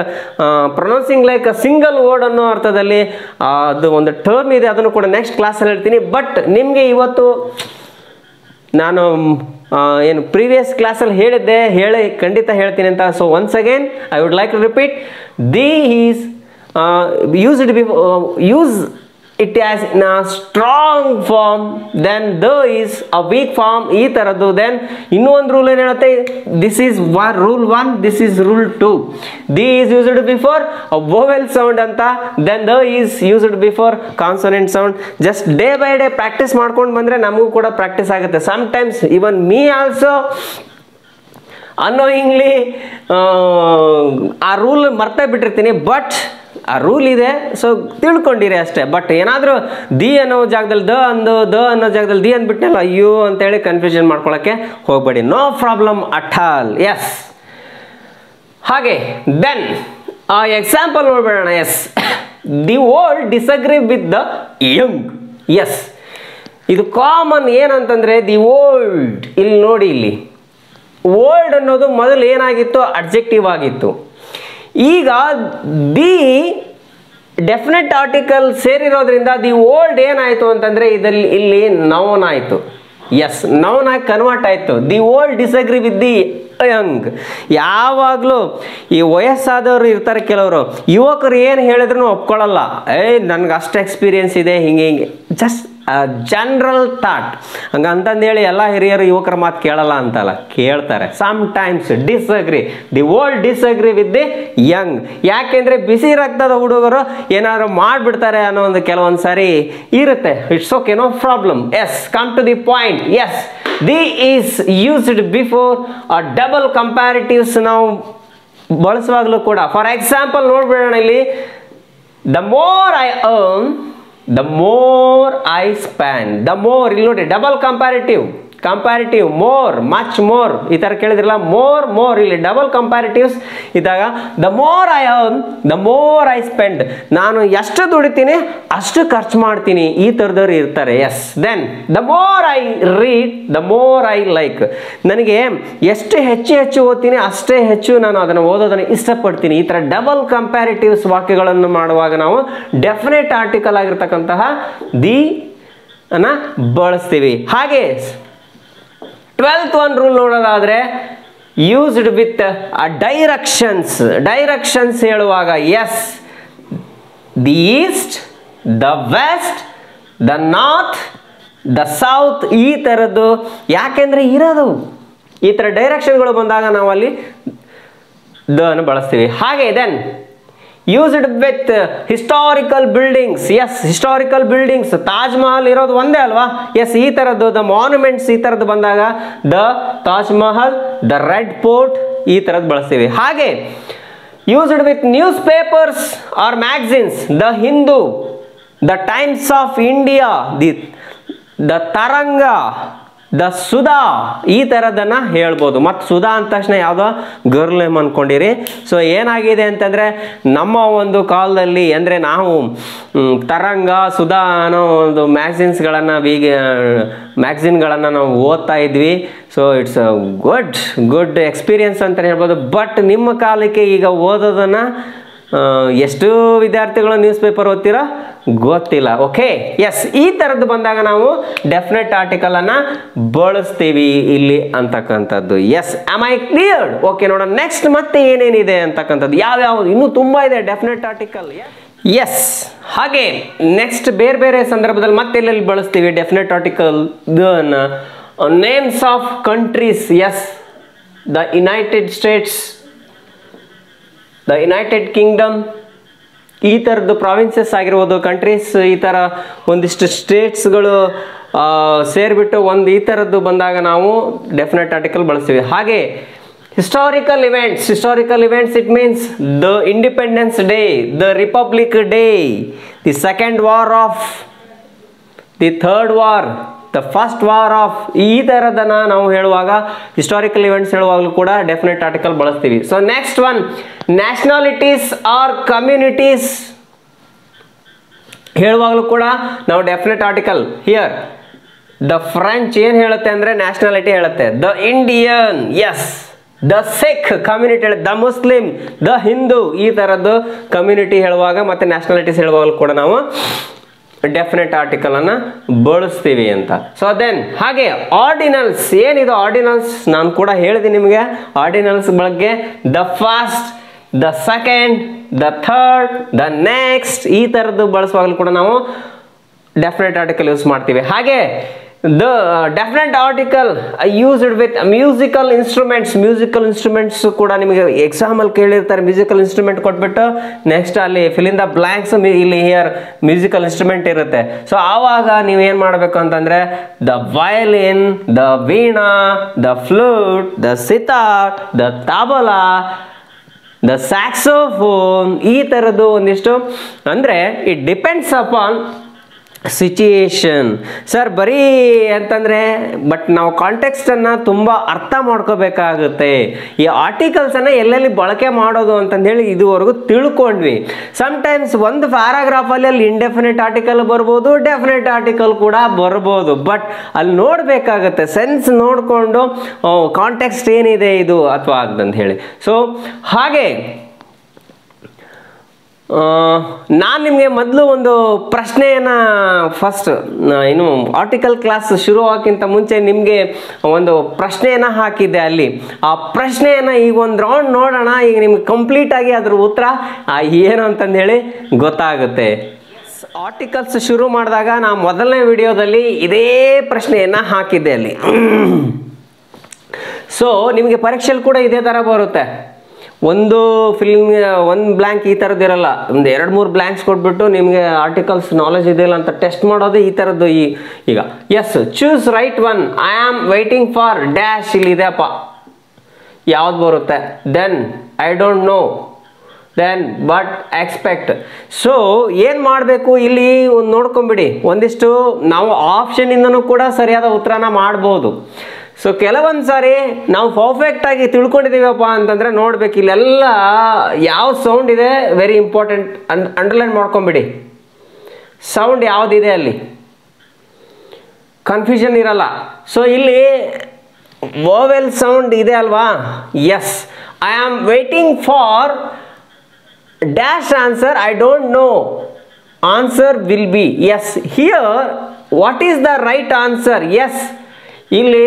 pronouncing like single word ಅನ್ನೋ ಅರ್ಥದಲ್ಲಿ ಅದು ಒಂದು ಟರ್ಮ್ ಇದೆ, ಅದನ್ನು ಕೂಡ ನೆಕ್ಸ್ಟ್ ಕ್ಲಾಸಲ್ಲಿ ಹೇಳ್ತೀನಿ. ಬಟ್ ನಿಮಗೆ ಇವತ್ತು ನಾನು ಏನು ಪ್ರೀವಿಯಸ್ ಕ್ಲಾಸಲ್ಲಿ ಖಂಡಿತ ಹೇಳ್ತೀನಿ ಅಂತ. So once again I would like to repeat, the is use it as in a strong form, then the is a weak form, ಈ ಥರದ್ದು. ದೆನ್ ಇನ್ನೂ ಒಂದು ರೂಲ್ ಏನು ಹೇಳುತ್ತೆ, this is rule 1, this is rule 2. The is used before a vowel sound ಅಂತ, then the is used before consonant sound. Just day by day practice ಮಾಡ್ಕೊಂಡು ಬಂದರೆ ನಮಗೂ ಕೂಡ ಪ್ರಾಕ್ಟೀಸ್ ಆಗುತ್ತೆ. ಸಮ್ಟೈಮ್ಸ್ ಇವನ್ ಮೀ ಆಲ್ಸೋ ಅನ್ನೋಯಿಂಗ್ಲಿ ಆ rule ಮರ್ತೇ ಬಿಟ್ಟಿರ್ತೀನಿ, but ಆ rule ಇದೆ, so ತಿಳ್ಕೊಂಡಿರಿ ಅಷ್ಟೇ. ಬಟ್ ಏನಾದರೂ ದಿ ಅನ್ನೋ ಜಾಗದಲ್ಲಿ ದ ಅನ್ನೋ ಜಾಗದಲ್ಲಿ ದಿ ಅಂದ್ಬಿಟ್ನಲ್ಲ, ಅಯ್ಯೋ ಅಂತೇಳಿ ಕನ್ಫ್ಯೂಷನ್ ಮಾಡ್ಕೊಳ್ಳೋಕ್ಕೆ ಹೋಗಬೇಡಿ. No problem at all. Yes, ಹಾಗೆ ದೆನ್ ಎಕ್ಸಾಂಪಲ್ ನೋಡ್ಬೇಡೋಣ. Yes, the old disagree with the young. Yes, ಇದು ಕಾಮನ್. ಏನಂತಂದರೆ ದಿ ಓಲ್ಡ್, ಇಲ್ಲಿ ನೋಡಿ, ಇಲ್ಲಿ ಓಲ್ಡ್ ಅನ್ನೋದು ಮೊದಲು ಏನಾಗಿತ್ತು, ಅಡ್ಜೆಕ್ಟಿವ್ ಆಗಿತ್ತು. ಈಗ ದಿ ಡೆಫಿನೆಟ್ ಆರ್ಟಿಕಲ್ ಸೇರಿರೋದ್ರಿಂದ ದಿ ಓಲ್ಡ್ ಏನಾಯಿತು ಅಂತಂದರೆ ಇಲ್ಲಿ ನೌನ್ ಆಯಿತು. ಎಸ್, ನೌನ್ ಆಗಿ ಕನ್ವರ್ಟ್ ಆಯಿತು. The old disagree with the young. ಯಾವಾಗಲೂ ಈ ವಯಸ್ಸಾದವರು ಇರ್ತಾರೆ ಕೆಲವರು, ಯುವಕರು ಏನು ಹೇಳಿದ್ರು ಒಪ್ಕೊಳ್ಳಲ್ಲ. ನನಗೆ ಅಷ್ಟು ಎಕ್ಸ್ಪೀರಿಯನ್ಸ್ ಇದೆ, ಹಿಂಗೆ ಜಸ್ಟ್ ಜನರಲ್ ಥಾಟ್ ಹಂಗಂತಂದೇಳಿ ಎಲ್ಲ ಹಿರಿಯರು ಯುವಕರ ಮಾತು ಕೇಳಲ್ಲ ಅಂತಲ್ಲ, ಕೇಳ್ತಾರೆ. Sometimes disagree, the old disagree with the young. ಯಾಕೆಂದರೆ ಬಿಸಿ ರಕ್ತದ ಹುಡುಗರು ಏನಾದ್ರು ಮಾಡಿಬಿಡ್ತಾರೆ ಅನ್ನೋ ಒಂದು ಕೆಲವೊಂದು ಸಾರಿ ಇರುತ್ತೆ. It's okay, no problem. Yes, come to the point. Yes, the is used before ಆ ಡಬಲ್ ಕಂಪ್ಯಾರಿಟಿವ್ಸ್ ನಾವು ಬಳಸುವಾಗಲೂ ಕೂಡ. ಫಾರ್ ಎಕ್ಸಾಂಪಲ್ ನೋಡ್ಬಿಡೋಣ ಇಲ್ಲಿ, the more I earn the more I spend. The more, ಇಲ್ಲಿ ನೋಡಿ, double comparative more, much more ಈ ಥರ ಕೇಳಿದ್ರಲ್ಲ, ಮೋರ್ ಇಲ್ಲಿ ಡಬಲ್ ಕಂಪ್ಯಾರಿಟಿವ್ಸ್ ಇದ್ದಾಗ the more I earn the more I spend. ನಾನು ಎಷ್ಟು ದುಡಿತೀನಿ ಅಷ್ಟು ಖರ್ಚು ಮಾಡ್ತೀನಿ, ಈ ಥರದವ್ರು ಇರ್ತಾರೆ. S, then the more I read the more I like. ನನಗೆ ಎಷ್ಟು ಹೆಚ್ಚು ಓದ್ತೀನಿ ಅಷ್ಟೇ ಹೆಚ್ಚು ನಾನು ಅದನ್ನು ಓದೋದನ್ನು ಇಷ್ಟಪಡ್ತೀನಿ. ಈ ಥರ ಡಬಲ್ ಕಂಪ್ಯಾರಿಟಿವ್ಸ್ ವಾಕ್ಯಗಳನ್ನು ಮಾಡುವಾಗ ನಾವು ಡೆಫಿನೆಟ್ ಆರ್ಟಿಕಲ್ ಆಗಿರ್ತಕ್ಕಂತಹ ದಿ ಅನ್ನ ಬಳಸ್ತೀವಿ. ಹಾಗೆ 12th one ರೂಲ್ ನೋಡೋದಾದ್ರೆ, ಯೂಸ್ಡ್ ವಿತ್ ಡೈರೆಕ್ಷನ್ಸ್ ಹೇಳುವಾಗ, yes, the east, the west, the north, the south, ಈ ಥರದ್ದು ಯಾಕೆಂದರೆ ಇರೋದು ಈ ಥರ ಡೈರೆಕ್ಷನ್ಗಳು ಬಂದಾಗ ನಾವು ಅಲ್ಲಿ ದ ಅನ್ನು ಬಳಸ್ತೀವಿ. ಹಾಗೆ then used with historical buildings. Yes, historical buildings, Taj Mahal ಇರೋದು ಒಂದೇ ಅಲ್ವಾ? ಎಸ್, ಈ ಥರದ್ದು ದ ಮಾನ್ಯುಮೆಂಟ್ಸ್ ಈ ಥರದ್ದು ಬಂದಾಗ the Taj Mahal, the Red Fort ಈ ಥರದ್ದು ಬಳಸ್ತೀವಿ. ಹಾಗೆ used with newspapers or magazines, the Hindu, the Times of India, the Taranga, the Sudha, ಈ ಥರದನ್ನು ಹೇಳ್ಬೋದು. ಮತ್ತು ಸುಧಾ ಅಂದ ತಕ್ಷಣ ಯಾವುದೋ ಗರ್ಲ್ ನೇಮ್ ಅಂದ್ಕೊಂಡಿರಿ. ಸೊ ಏನಾಗಿದೆ ಅಂತಂದರೆ, ನಮ್ಮ ಒಂದು ಕಾಲದಲ್ಲಿ ಅಂದರೆ ನಾವು ತರಂಗ, ಸುಧಾ ಅನ್ನೋ ಒಂದು ಮ್ಯಾಗ್ಝಿನ್ಗಳನ್ನು ನಾವು ಓದ್ತಾ ಇದ್ವಿ. So it's a good experience ಅಂತ ಹೇಳ್ಬೋದು. ಬಟ್ ನಿಮ್ಮ ಕಾಲಕ್ಕೆ ಈಗ ಓದೋದನ್ನು ಎಷ್ಟು ವಿದ್ಯಾರ್ಥಿಗಳು ನ್ಯೂಸ್ ಪೇಪರ್ ಓದ್ತೀರಾ ಗೊತ್ತಿಲ್ಲ. ಓಕೆ, ಎಸ್, ಈ ಥರದ್ದು ಬಂದಾಗ ನಾವು ಡೆಫಿನೆಟ್ ಆರ್ಟಿಕಲನ್ನು ಬಳಸ್ತೀವಿ ಇಲ್ಲಿ ಅಂತಕ್ಕಂಥದ್ದು. Yes, am I cleared? Okay, ನೋಡೋಣ ನೆಕ್ಸ್ಟ್ ಮತ್ತೆ ಏನೇನಿದೆ ಅಂತಕ್ಕಂಥದ್ದು, ಯಾವ್ಯಾವುದು ಇನ್ನೂ ತುಂಬ ಇದೆ ಡೆಫಿನೆಟ್ ಆರ್ಟಿಕಲ್. ಎಸ್, ಹಾಗೆ ನೆಕ್ಸ್ಟ್ ಬೇರೆ ಸಂದರ್ಭದಲ್ಲಿ ಮತ್ತೆ ಎಲ್ಲೆಲ್ಲಿ ಬಳಸ್ತೀವಿ definite article? Names of countries. Yes, the United States, the United Kingdom, ಈ ಥರದ್ದು ಪ್ರಾವಿನ್ಸಸ್ ಆಗಿರ್ಬೋದು, ಕಂಟ್ರೀಸ್, ಈ ಥರ ಒಂದಿಷ್ಟು ಸ್ಟೇಟ್ಸ್ಗಳು ಸೇರಿಬಿಟ್ಟು ಒಂದು ಈ ಥರದ್ದು ಬಂದಾಗ ನಾವು ಡೆಫಿನೆಟ್ ಆರ್ಟಿಕಲ್ ಬಳಸ್ತೀವಿ. ಹಾಗೆ historical events it means the independence day, the republic day, the second war of, the third war, the first war of, ಈ ಥರದನ್ನು ನಾವು ಹೇಳುವಾಗ ಹಿಸ್ಟಾರಿಕಲ್ ಇವೆಂಟ್ಸ್ ಹೇಳುವಾಗಲೂ ಕೂಡ ಡೆಫಿನೆಟ್ ಆರ್ಟಿಕಲ್ ಬಳಸ್ತೀವಿ. So next one, nationalities or communities ಹೇಳುವಾಗಲೂ ಕೂಡ ನಾವು definite article. Here the French ಏನು ಹೇಳುತ್ತೆ ಅಂದರೆ ನ್ಯಾಷನಾಲಿಟಿ ಹೇಳುತ್ತೆ, the Indian, yes, the Sikh community, the Muslim, the Hindu, ಈ ಥರದ್ದು ಕಮ್ಯುನಿಟಿ ಹೇಳುವಾಗ ಮತ್ತು ನ್ಯಾಷನಾಲಿಟೀಸ್ ಹೇಳುವಾಗಲೂ ಕೂಡ ನಾವು ಡೆಫಿನೆಟ್ ಆರ್ಟಿಕಲ್ ಅನ್ನು ಬಳಸ್ತೀವಿ ಅಂತ. ಸೊ ದೆನ್ ಹಾಗೆ ಆರ್ಡಿನಲ್ಸ್, ಏನಿದು ಆರ್ಡಿನಲ್ಸ್ ನಾನು ಕೂಡ ಹೇಳಿದ್ದೀನಿ ನಿಮಗೆ ಆರ್ಡಿನಲ್ಸ್ ಬಗ್ಗೆ. The first, the second, the third, the next, ಈ ಥರದ್ದು ಬಳಸುವಾಗಲೂ ಕೂಡ ನಾವು ಡೆಫಿನೆಟ್ ಆರ್ಟಿಕಲ್ ಯೂಸ್ ಮಾಡ್ತೀವಿ. ಹಾಗೆ the definite article used with musical instruments ಕೂಡ ನಿಮಗೆ ಎಕ್ಸಾಮಲ್ಲಿ ಕೇಳಿರ್ತಾರೆ. ಮ್ಯೂಸಿಕಲ್ ಇನ್ಸ್ಟ್ರೂಮೆಂಟ್ ಕೊಟ್ಬಿಟ್ಟು ನೆಕ್ಸ್ಟ್ ಅಲ್ಲಿ ಫಿಲ್ ಇನ್ ದ ಬ್ಲ್ಯಾಂಕ್ಸ್, ಇಲ್ಲಿ ಹಿಯರ್ ಮ್ಯೂಸಿಕಲ್ ಇನ್ಸ್ಟ್ರೂಮೆಂಟ್ ಇರುತ್ತೆ. ಸೊ ಆವಾಗ ನೀವೇನು ಮಾಡಬೇಕು ಅಂತಂದರೆ the violin, the Veena, the flute, the sitar, the tabla, the saxophone, ಈ ಥರದ್ದು ಒಂದಿಷ್ಟು. ಅಂದರೆ it depends upon situation. Sir ಬರೀ ಅಂತಂದರೆ ಬಟ್ ನಾವು ಕಾಂಟೆಕ್ಸ್ಟನ್ನು ತುಂಬ ಅರ್ಥ ಮಾಡ್ಕೋಬೇಕಾಗುತ್ತೆ. ಈ ಆರ್ಟಿಕಲ್ಸನ್ನು ಎಲ್ಲೆಲ್ಲಿ ಬಳಕೆ ಮಾಡೋದು ಅಂತಂದೇಳಿ ಇದುವರೆಗೂ ತಿಳ್ಕೊಂಡ್ವಿ. ಸಮ್ಟೈಮ್ಸ್ ಒಂದು ಪ್ಯಾರಾಗ್ರಾಫಲ್ಲಿ ಅಲ್ಲಿ ಇಂಡೆಫಿನೆಟ್ ಆರ್ಟಿಕಲ್ ಬರ್ಬೋದು, ಡೆಫಿನೆಟ್ ಆರ್ಟಿಕಲ್ ಕೂಡ ಬರ್ಬೋದು. ಬಟ್ ಅಲ್ಲಿ ನೋಡಬೇಕಾಗತ್ತೆ, ಸೆನ್ಸ್ ನೋಡಿಕೊಂಡು ಕಾಂಟೆಕ್ಸ್ಟ್ ಏನಿದೆ ಇದು ಅಥವಾ ಅಂತಂದು ಹೇಳಿ. ಸೊ ಹಾಗೆ ನಾನು ನಿಮಗೆ ಮೊದಲು ಒಂದು ಪ್ರಶ್ನೆಯನ್ನು ಫಸ್ಟ್ ಏನು ಆರ್ಟಿಕಲ್ ಕ್ಲಾಸ್ ಶುರು ಆಗೋಕ್ಕಿಂತ ಮುಂಚೆ ನಿಮಗೆ ಒಂದು ಪ್ರಶ್ನೆಯನ್ನು ಹಾಕಿದ್ದೆ. ಅಲ್ಲಿ ಆ ಪ್ರಶ್ನೆಯನ್ನು ಈಗ ಒಂದು ರೌಂಡ್ ನೋಡೋಣ. ಈಗ ನಿಮ್ಗೆ ಕಂಪ್ಲೀಟಾಗಿ ಅದ್ರ ಉತ್ತರ ಏನು ಅಂತಂದೇಳಿ ಗೊತ್ತಾಗುತ್ತೆ. ಆರ್ಟಿಕಲ್ಸ್ ಶುರು ಮಾಡಿದಾಗ ನಾನು ಮೊದಲನೇ ವಿಡಿಯೋದಲ್ಲಿ ಇದೇ ಪ್ರಶ್ನೆಯನ್ನು ಹಾಕಿದ್ದೆ ಅಲ್ಲಿ. ಸೊ ನಿಮಗೆ ಪರೀಕ್ಷೆಯಲ್ಲಿ ಕೂಡ ಇದೇ ಥರ ಬರುತ್ತೆ. ಒಂದು ಬ್ಲ್ಯಾಂಕ್ ಈ ಥರದ್ದು ಇರಲ್ಲ, ಒಂದು 2-3 ಬ್ಲ್ಯಾಂಕ್ಸ್ ಕೊಟ್ಬಿಟ್ಟು ನಿಮಗೆ ಆರ್ಟಿಕಲ್ಸ್ ನಾಲೆಜ್ ಇದೆಯಲ್ಲ ಅಂತ ಟೆಸ್ಟ್ ಮಾಡೋದು ಈ ಥರದ್ದು. ಈಗ yes choose right one, I am waiting for dash ಇಲ್ಲಿದೆಯಪ್ಪ, ಯಾವ್ದು ಬರುತ್ತೆ? Then I don't know, then but expect. So ಏನು ಮಾಡಬೇಕು ಇಲ್ಲಿ ಒಂದು ನೋಡ್ಕೊಂಬಿಡಿ. ಒಂದಿಷ್ಟು ನಾವು ಆಪ್ಷನಿಂದನೂ ಕೂಡ ಸರಿಯಾದ ಉತ್ತರನ ಮಾಡ್ಬೋದು. ಸೊ ಕೆಲವೊಂದು ಸಾರಿ ನಾವು ಪರ್ಫೆಕ್ಟಾಗಿ ತಿಳ್ಕೊಂಡಿದ್ದೀವಪ್ಪ ಅಂತಂದರೆ ನೋಡ್ಬೇಕು ಇಲ್ಲೆಲ್ಲ ಯಾವ ಸೌಂಡ್ ಇದೆ ವೆರಿ ಇಂಪಾರ್ಟೆಂಟ್, ಅಂಡರ್ಲೈನ್ ಮಾಡ್ಕೊಂಬಿಡಿ. ಸೌಂಡ್ ಯಾವುದಿದೆ ಅಲ್ಲಿ ಕನ್ಫ್ಯೂಷನ್ ಇರಲ್ಲ. ಸೊ ಇಲ್ಲಿ ವೋವೆಲ್ ಸೌಂಡ್ ಇದೆ ಅಲ್ವಾ? Yes, I am waiting for dash answer, I don't know, answer will be. Yes, here what is the right answer? Yes, ಇಲ್ಲಿ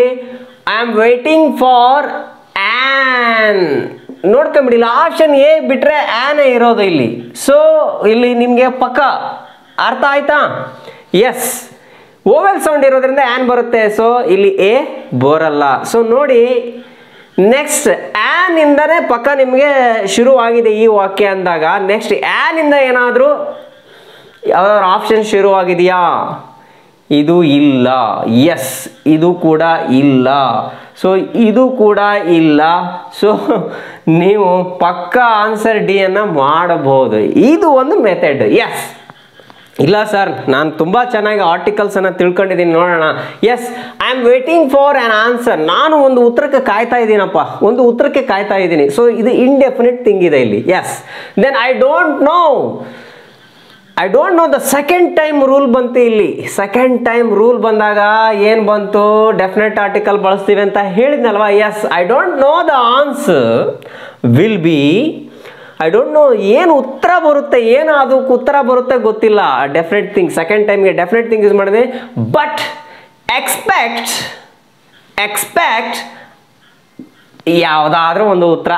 I am waiting for an ನೋಡ್ಕೊಂಬಿಡಿಲ್ಲ, option A ಬಿಟ್ಟರೆ ಆ್ಯನೇ ಇರೋದು ಇಲ್ಲಿ. ಸೊ ಇಲ್ಲಿ ನಿಮಗೆ ಪಕ್ಕ ಅರ್ಥ ಆಯ್ತಾ? ಎಸ್, ಓವೆಲ್ ಸೌಂಡ್ ಇರೋದ್ರಿಂದ ಆ್ಯನ್ ಬರುತ್ತೆ. ಸೊ ಇಲ್ಲಿ ಎ ಬರಲ್ಲ. ಸೊ ನೋಡಿ, ನೆಕ್ಸ್ಟ್ ಆ್ಯನ್ ಇಂದನೇ ಪಕ್ಕ ನಿಮಗೆ ಶುರುವಾಗಿದೆ ಈ ವಾಕ್ಯ ಅಂದಾಗ ನೆಕ್ಸ್ಟ್ ಆ್ಯನ್ ಇಂದ ಏನಾದರೂ ಯಾವ್ದಾದ್ರು ಆಪ್ಷನ್ ಶುರುವಾಗಿದೆಯಾ? ಇದು ಇಲ್ಲ. ಎಸ್, ಇದು ಕೂಡ ಇಲ್ಲ. ಸೊ ಇದು ಕೂಡ ಇಲ್ಲ. ಸೊ ನೀವು ಪಕ್ಕ ಆನ್ಸರ್ ಡಿ ಅನ್ನು ಮಾಡಬಹುದು. ಇದು ಒಂದು ಮೆಥಡ್. ಎಸ್, ಇಲ್ಲ ಸರ್ ನಾನು ತುಂಬ ಚೆನ್ನಾಗಿ ಆರ್ಟಿಕಲ್ಸನ್ನು ತಿಳ್ಕೊಂಡಿದ್ದೀನಿ ನೋಡೋಣ. Yes, I am waiting for an answer, ನಾನು ಒಂದು ಉತ್ತರಕ್ಕೆ ಕಾಯ್ತಾ ಇದ್ದೀನಪ್ಪ, ಒಂದು ಉತ್ತರಕ್ಕೆ ಕಾಯ್ತಾ ಇದ್ದೀನಿ. ಸೊ ಇದು ಇಂಡೆಫಿನಿಟ್ ಥಿಂಗ್ ಇದೆ ಇಲ್ಲಿ. Yes, then I don't know, I don't know the second time rule ಬಂತು ಇಲ್ಲಿ. ಸೆಕೆಂಡ್ ಟೈಮ್ ರೂಲ್ ಬಂದಾಗ ಏನು ಬಂತು? ಡೆಫಿನೆಟ್ ಆರ್ಟಿಕಲ್ ಬಳಸ್ತೀವಿ ಅಂತ ಹೇಳಿದ್ನಲ್ವಾ? Yes, I don't know the answer will be, I don't know ಏನು ಉತ್ತರ ಬರುತ್ತೆ, ಏನು ಅದಕ್ಕೆ ಉತ್ತರ ಬರುತ್ತೆ ಗೊತ್ತಿಲ್ಲ. ಡೆಫಿನೆಟ್ ಥಿಂಗ್, ಸೆಕೆಂಡ್ ಟೈಮ್ಗೆ ಡೆಫಿನೆಟ್ ಥಿಂಗ್ ಯೂಸ್ ಮಾಡಿದೆ. ಬಟ್ ಎಕ್ಸ್ಪೆಕ್ಟ್ ಯಾವುದಾದ್ರೂ ಒಂದು ಉತ್ತರ,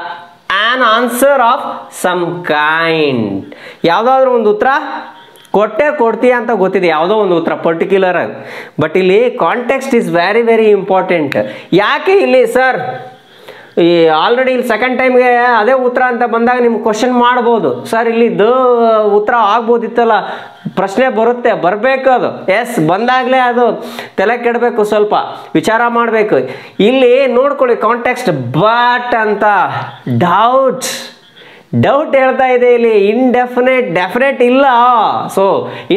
an answer of some kind, ಯಾವುದಾದ್ರೂ ಒಂದು ಉತ್ತರ ಕೊಡ್ತೀಯ ಅಂತ ಗೊತ್ತಿದೆ, ಯಾವುದೋ ಒಂದು ಉತ್ತರ ಪರ್ಟಿಕ್ಯುಲರ್ ಆಗಿ. ಬಟ್ ಇಲ್ಲಿ context is very very important. ಯಾಕೆ ಇಲ್ಲಿ ಸರ್ ಈ ಆಲ್ರೆಡಿ ಇಲ್ಲಿ ಸೆಕೆಂಡ್ ಟೈಮ್ಗೆ ಅದೇ ಉತ್ತರ ಅಂತ ಬಂದಾಗ ನಿಮ್ಗೆ ಕ್ವಶನ್ ಮಾಡ್ಬೋದು, ಸರ್ ಇಲ್ಲಿ ಉತ್ತರ ಆಗ್ಬೋದಿತ್ತಲ್ಲ, ಪ್ರಶ್ನೆ ಬರುತ್ತೆ, ಬರಬೇಕು ಅದು. ಎಸ್, ಬಂದಾಗಲೇ ಅದು ತಲೆ ಕೆಡಬೇಕು, ಸ್ವಲ್ಪ ವಿಚಾರ ಮಾಡಬೇಕು. ಇಲ್ಲಿ ನೋಡ್ಕೊಳ್ಳಿ ಕಾಂಟೆಕ್ಸ್ಟ್. ಬಟ್ ಅಂತ ಡೌಟ್ ಹೇಳ್ತಾ ಇದೆ ಇಲ್ಲಿ. ಇಂಡೆಫಿನೆಟ್, ಡೆಫಿನೆಟ್ ಇಲ್ಲ. So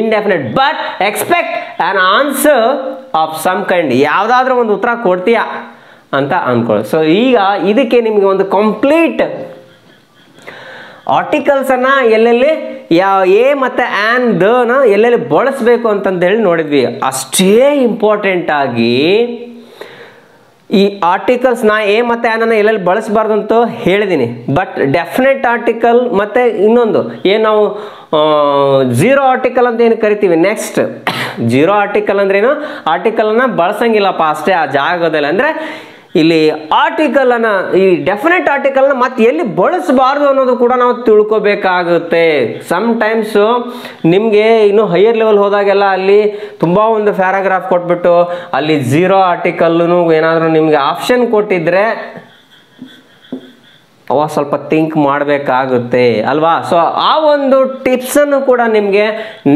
indefinite, but expect an answer of some kind, ಯಾವುದಾದ್ರೂ ಒಂದು ಉತ್ತರ ಕೊಡ್ತೀಯಾ ಅಂತ ಅಂದ್ಕೊಳ್ಳಿ. ಸೊ ಈಗ ಇದಕ್ಕೆ ನಿಮಗೆ ಒಂದು ಕಂಪ್ಲೀಟ್ ಆರ್ಟಿಕಲ್ಸನ್ನು ಎಲ್ಲೆಲ್ಲಿ ಎ ಮತ್ತು ಆ್ಯನ್ ದನ ಎಲ್ಲೆಲ್ಲಿ ಬಳಸಬೇಕು ಅಂತಂದೇಳಿ ನೋಡಿದ್ವಿ. ಅಷ್ಟೇ ಇಂಪಾರ್ಟೆಂಟ್ ಆಗಿ ಈ ಆರ್ಟಿಕಲ್ಸ್ನ ಎ ಮತ್ತು ಆ್ಯನನ್ನು ಎಲ್ಲೆಲ್ಲಿ ಬಳಸಬಾರ್ದು ಅಂತ ಹೇಳಿದ್ದೀನಿ. ಬಟ್ ಡೆಫಿನೆಟ್ ಆರ್ಟಿಕಲ್ ಮತ್ತು ಇನ್ನೊಂದು ಏನು ನಾವು ಝೀರೋ ಆರ್ಟಿಕಲ್ ಅಂತ ಏನು ಕರಿತೀವಿ. ನೆಕ್ಸ್ಟ್ ಝೀರೋ ಆರ್ಟಿಕಲ್ ಅಂದ್ರೇನು? ಆರ್ಟಿಕಲನ್ನು ಬಳಸಂಗಿಲ್ಲಪ್ಪ ಅಷ್ಟೇ ಆ ಜಾಗದಲ್ಲಿ. ಅಂದರೆ ಇಲ್ಲಿ ಆರ್ಟಿಕಲನ್ನು, ಈ ಡೆಫಿನೆಟ್ ಆರ್ಟಿಕಲ್ನ ಮತ್ತೆ ಎಲ್ಲಿ ಬಳಸಬಾರ್ದು ಅನ್ನೋದು ಕೂಡ ನಾವು ತಿಳ್ಕೊಬೇಕಾಗುತ್ತೆ. ಸಮ್ಟೈಮ್ಸು ನಿಮಗೆ ಇನ್ನೂ ಹೈಯರ್ ಲೆವೆಲ್ ಹೋದಾಗೆಲ್ಲ ಅಲ್ಲಿ ತುಂಬ ಒಂದು ಪ್ಯಾರಾಗ್ರಾಫ್ ಕೊಟ್ಬಿಟ್ಟು ಅಲ್ಲಿ ಝೀರೋ ಆರ್ಟಿಕಲ್ಲು ಏನಾದರೂ ನಿಮಗೆ ಆಪ್ಷನ್ ಕೊಟ್ಟಿದ್ರೆ ಅವ ಸ್ವಲ್ಪ ಥಿಂಕ್ ಮಾಡಬೇಕಾಗುತ್ತೆ ಅಲ್ವಾ? ಸೊ ಆ ಒಂದು ಟಿಪ್ಸನ್ನು ಕೂಡ ನಿಮಗೆ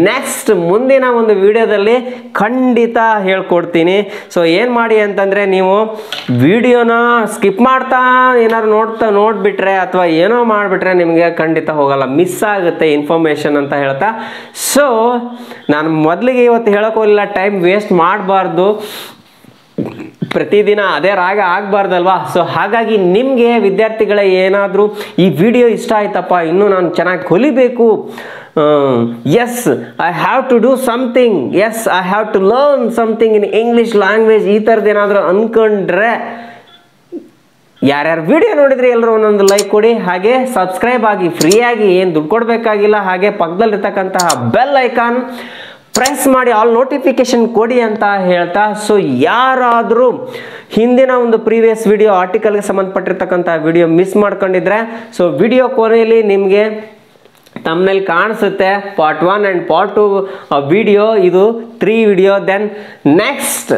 ನೆಕ್ಸ್ಟ್ ಮುಂದಿನ ಒಂದು ವಿಡಿಯೋದಲ್ಲಿ ಖಂಡಿತ ಹೇಳ್ಕೊಡ್ತೀನಿ. ಸೊ ಏನು ಮಾಡಿ ಅಂತಂದರೆ, ನೀವು ವಿಡಿಯೋನ ಸ್ಕಿಪ್ ಮಾಡ್ತಾ ಏನಾದ್ರು ನೋಡಿಬಿಟ್ರೆ ಅಥವಾ ಏನೋ ಮಾಡಿಬಿಟ್ರೆ ನಿಮಗೆ ಖಂಡಿತ ಹೋಗಲ್ಲ, ಮಿಸ್ ಆಗುತ್ತೆ ಇನ್ಫಾರ್ಮೇಷನ್ ಅಂತ ಹೇಳ್ತಾ. ಸೊ ನಾನು ಮೊದಲಿಗೆ ಇವತ್ತು ಹೇಳೋಕೆ ಹೋಗಲಿಲ್ಲ, ಟೈಮ್ ವೇಸ್ಟ್ ಮಾಡಬಾರ್ದು, ಪ್ರತಿದಿನ ಅದೇ ರಾಗ ಆಗಬಾರ್ದಲ್ವಾ? ಸೊ ಹಾಗಾಗಿ ನಿಮಗೆ ವಿದ್ಯಾರ್ಥಿಗಳೇ ಏನಾದರೂ ಈ ವಿಡಿಯೋ ಇಷ್ಟ ಆಯ್ತಪ್ಪ, ಇನ್ನೂ ನಾನು ಚೆನ್ನಾಗಿ ಕಲಿಬೇಕು, yes I have to do something, yes I have to learn something in English language, ಈ ಥರದ್ದು ಏನಾದರೂ ಅಂದ್ಕೊಂಡ್ರೆ ಯಾರ್ಯಾರು ವಿಡಿಯೋ ನೋಡಿದ್ರೆ ಎಲ್ಲರೂ ಒಂದೊಂದು ಲೈಕ್ ಕೊಡಿ, ಹಾಗೆ ಸಬ್ಸ್ಕ್ರೈಬ್ ಆಗಿ ಫ್ರೀಯಾಗಿ, ಏನು ದುಡ್ಡು ಕೊಡಬೇಕಾಗಿಲ್ಲ. ಹಾಗೆ ಪಕ್ಕದಲ್ಲಿರ್ತಕ್ಕಂತಹ ಬೆಲ್ ಐಕಾನ್ ಪ್ರೆಸ್ ಮಾಡಿ ಆಲ್ ನೋಟಿಫಿಕೇಶನ್ ಕೊಡಿ ಅಂತ ಹೇಳ್ತಾ, ಸೊ ಯಾರಾದರೂ ಹಿಂದಿನ ಒಂದು ಪ್ರೀವಿಯಸ್ ವಿಡಿಯೋ ಆರ್ಟಿಕಲ್ಗೆ ಸಂಬಂಧಪಟ್ಟಿರ್ತಕ್ಕಂಥ ವಿಡಿಯೋ ಮಿಸ್ ಮಾಡ್ಕೊಂಡಿದ್ರೆ, ಸೊ ವಿಡಿಯೋ ಕೊನೆಯಲ್ಲಿ ನಿಮಗೆ ತಮ್ಮನೇಲಿ ಕಾಣಿಸುತ್ತೆ ಪಾರ್ಟ್ 1 ಆ್ಯಂಡ್ ಪಾರ್ಟ್ 2 ವಿಡಿಯೋ, ಇದು 3 ವಿಡಿಯೋ. ದೆನ್ ನೆಕ್ಸ್ಟ್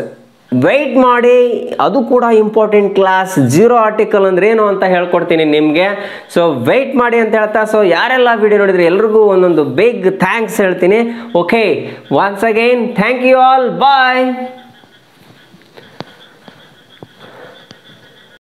ವೆಯ್ಟ್ ಮಾಡಿ, ಅದು ಕೂಡ ಇಂಪಾರ್ಟೆಂಟ್ ಕ್ಲಾಸ್. 0 ಆರ್ಟಿಕಲ್ ಅಂದ್ರೆ ಏನು ಅಂತ ಹೇಳ್ಕೊಡ್ತೀನಿ ನಿಮಗೆ. ಸೊ ವೆಯ್ಟ್ ಮಾಡಿ ಅಂತ ಹೇಳ್ತಾ, ಸೊ ಯಾರೆಲ್ಲ ವಿಡಿಯೋ ನೋಡಿದ್ರೆ ಎಲ್ರಿಗೂ ಒಂದೊಂದು ಬಿಗ್ ಥ್ಯಾಂಕ್ಸ್ ಹೇಳ್ತೀನಿ. Okay, once again thank you all, bye.